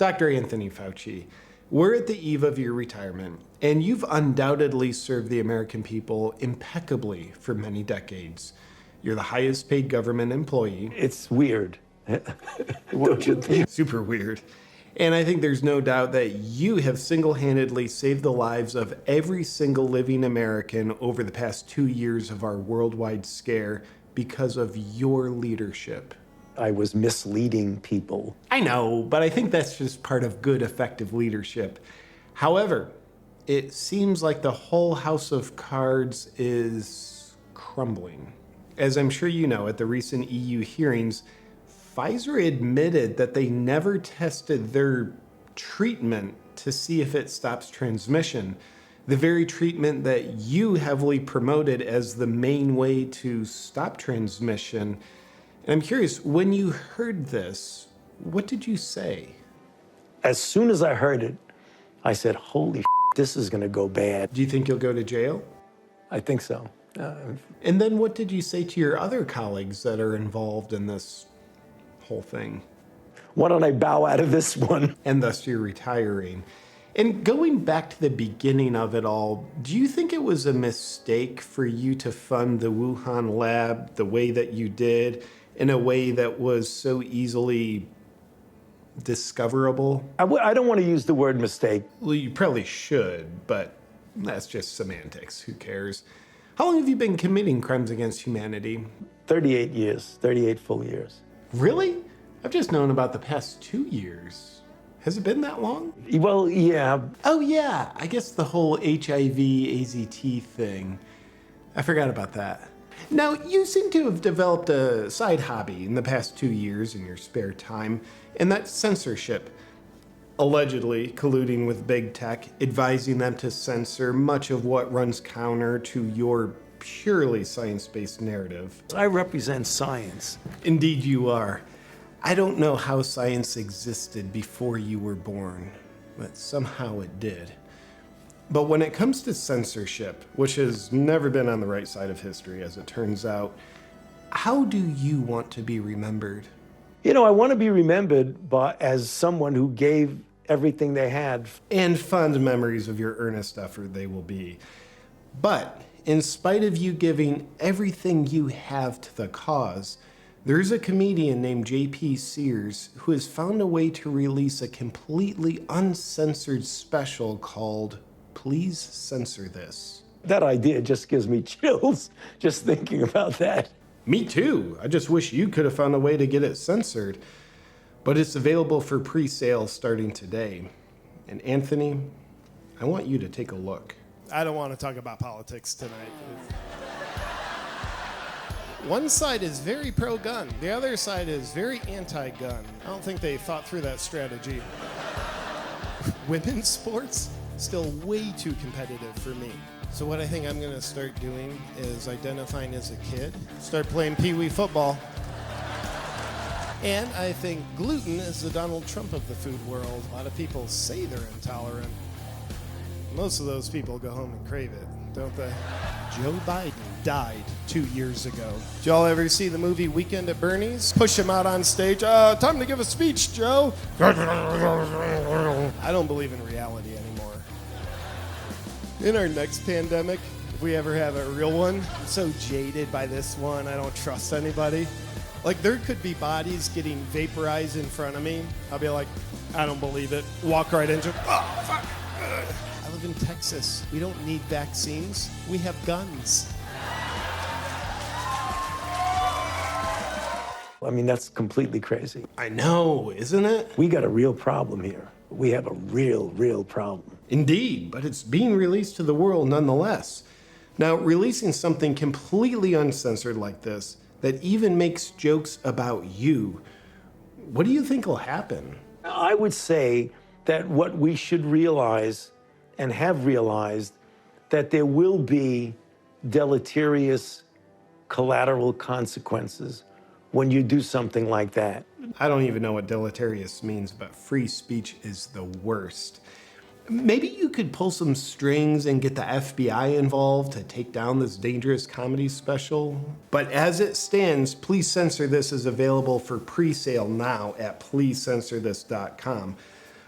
Dr. Anthony Fauci, we're at the eve of your retirement, and you've undoubtedly served the American people impeccably for many decades. You're the highest paid government employee. It's weird. Don't you think? Super weird. And I think there's no doubt that you have single-handedly saved the lives of every single living American over the past 2 years of our worldwide scare because of your leadership. I was misleading people. I know, but I think that's just part of good, effective leadership. However, it seems like the whole house of cards is crumbling. As I'm sure you know, at the recent EU hearings, Pfizer admitted that they never tested their treatment to see if it stops transmission. The very treatment that you heavily promoted as the main way to stop transmission. And I'm curious, when you heard this, what did you say? As soon as I heard it, I said, holy this is gonna go bad. Do you think you'll go to jail? I think so. And then what did you say to your other colleagues that are involved in this whole thing? Why don't I bow out of this one? And thus you're retiring. And going back to the beginning of it all, do you think it was a mistake for you to fund the Wuhan lab the way that you did, in a way that was so easily discoverable? I don't want to use the word mistake. Well, you probably should, but that's just semantics. Who cares? How long have you been committing crimes against humanity? 38 years, 38 full years. Really? I've just known about the past 2 years. Has it been that long? Well, yeah. Oh, yeah. I guess the whole HIV, AZT thing. I forgot about that. Now, you seem to have developed a side hobby in the past 2 years in your spare time, and that's censorship. Allegedly colluding with big tech, advising them to censor much of what runs counter to your purely science-based narrative. I represent science. Indeed you are. I don't know how science existed before you were born, but somehow it did. But when it comes to censorship, which has never been on the right side of history, as it turns out, how do you want to be remembered? You know, I want to be remembered as someone who gave everything they had. And fond memories of your earnest effort they will be. But in spite of you giving everything you have to the cause, there's a comedian named J.P. Sears who has found a way to release a completely uncensored special called Please Censor This. That idea just gives me chills just thinking about that. Me too. I just wish you could have found a way to get it censored. But it's available for pre-sale starting today. And Anthony, I want you to take a look. I don't want to talk about politics tonight. One side is very pro-gun. The other side is very anti-gun. I don't think they thought through that strategy. Women's sports, still way too competitive for me. So what I think I'm going to start doing is identifying as a kid, start playing pee-wee football. And I think gluten is the Donald Trump of the food world. A lot of people say they're intolerant. Most of those people go home and crave it, don't they? Joe Biden died 2 years ago. Did y'all ever see the movie Weekend at Bernie's? Push him out on stage. Time to give a speech, Joe. I don't believe in reality anymore. In our next pandemic, if we ever have a real one, I'm so jaded by this one, I don't trust anybody. Like, there could be bodies getting vaporized in front of me. I'll be like, I don't believe it. Walk right into it. Oh, fuck. I live in Texas. We don't need vaccines. We have guns. I mean, that's completely crazy. I know, isn't it? We got a real problem here. We have a real problem. Indeed, but it's being released to the world nonetheless. Now, releasing something completely uncensored like this, that even makes jokes about you, what do you think will happen? I would say that what we should realize and have realized, that there will be deleterious collateral consequences when you do something like that. I don't even know what deleterious means, but free speech is the worst. Maybe you could pull some strings and get the FBI involved to take down this dangerous comedy special. But as it stands, Please Censor This is available for pre-sale now at pleasecensorthis.com.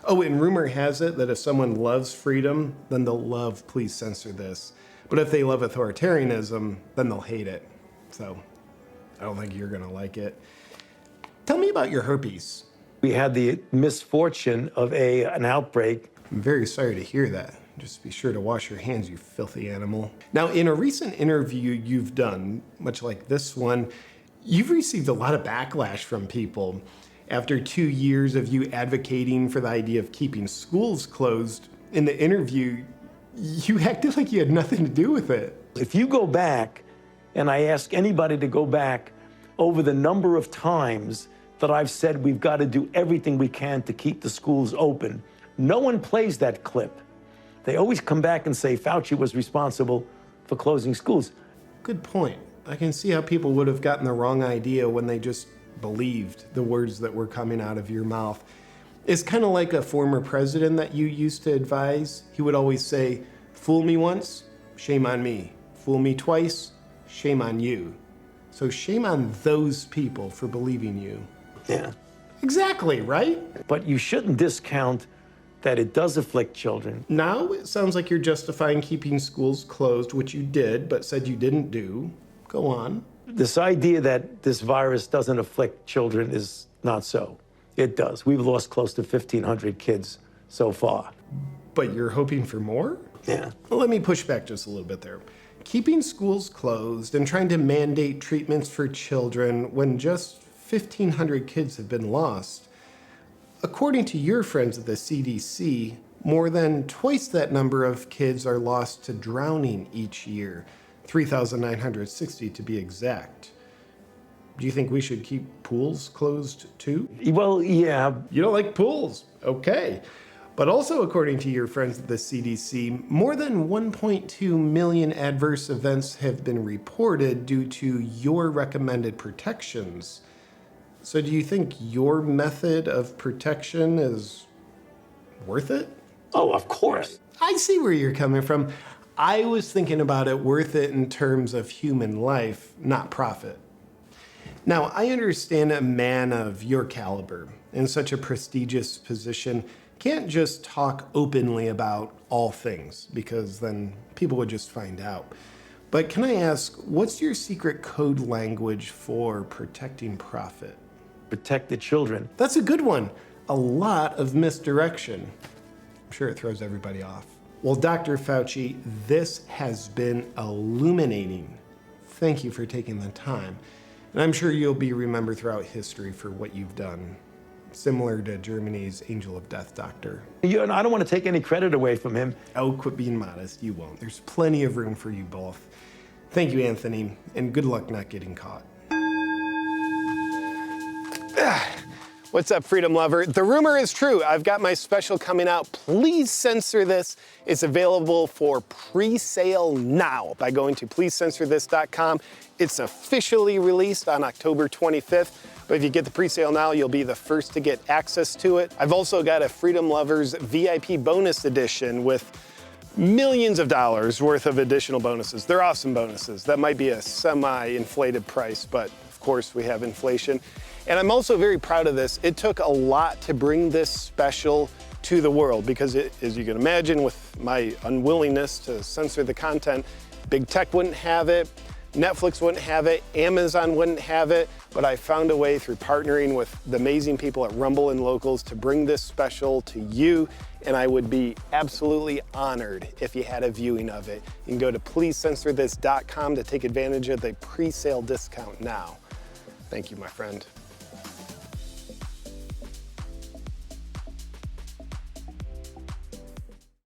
Oh, and rumor has it that if someone loves freedom, then they'll love please censor this. But if they love authoritarianism, then they'll hate it. So I don't think you're going to like it. Tell me about your herpes. We had the misfortune of an outbreak. I'm very sorry to hear that. Just be sure to wash your hands, you filthy animal. Now, in a recent interview you've done, much like this one, you've received a lot of backlash from people. After 2 years of you advocating for the idea of keeping schools closed, in the interview, you acted like you had nothing to do with it. If you go back, and I ask anybody to go back over the number of times that I've said we've got to do everything we can to keep the schools open, no one plays that clip. They always come back and say Fauci was responsible for closing schools. Good point. I can see how people would have gotten the wrong idea when they just believed the words that were coming out of your mouth. It's kind of like a former president that you used to advise. He would always say, fool me once, shame on me. Fool me twice, shame on you. So shame on those people for believing you. Yeah. Exactly, right? But you shouldn't discount that it does afflict children. Now it sounds like you're justifying keeping schools closed, which you did, but said you didn't do. Go on. This idea that this virus doesn't afflict children is not so. It does. We've lost close to 1,500 kids so far. But you're hoping for more? Yeah. Well, let me push back just a little bit there. Keeping schools closed and trying to mandate treatments for children when just 1,500 kids have been lost. According to your friends at the CDC, more than twice that number of kids are lost to drowning each year, 3,960 to be exact. Do you think we should keep pools closed too? Well, yeah. You don't like pools? Okay. But also, according to your friends at the CDC, more than 1.2 million adverse events have been reported due to your recommended protections. So do you think your method of protection is worth it? Oh, of course. I see where you're coming from. I was thinking about it worth it in terms of human life, not profit. Now, I understand a man of your caliber in such a prestigious position can't just talk openly about all things, because then people would just find out. But can I ask, what's your secret code language for protecting profit? Protect the children. That's a good one. A lot of misdirection. I'm sure it throws everybody off. Well, Dr. Fauci, this has been illuminating. Thank you for taking the time. And I'm sure you'll be remembered throughout history for what you've done. Similar to Germany's Angel of Death doctor. I don't want to take any credit away from him. Oh, quit being modest. You won't. There's plenty of room for you both. Thank you, Anthony, and good luck not getting caught. What's up, freedom lover? The rumor is true. I've got my special coming out. Please censor this. It's available for pre-sale now by going to pleasecensorthis.com. It's officially released on October 25th. But if you get the pre-sale now, you'll be the first to get access to it. I've also got a Freedom Lovers VIP bonus edition with millions of dollars worth of additional bonuses. They're awesome bonuses. That might be a semi-inflated price, but of course we have inflation. And I'm also very proud of this. It took a lot to bring this special to the world because as you can imagine, with my unwillingness to censor the content, big tech wouldn't have it, Netflix wouldn't have it, Amazon wouldn't have it, but I found a way through partnering with the amazing people at Rumble and Locals to bring this special to you, and I would be absolutely honored if you had a viewing of it. You can go to pleasecensorthis.com to take advantage of the pre-sale discount now. Thank you, my friend.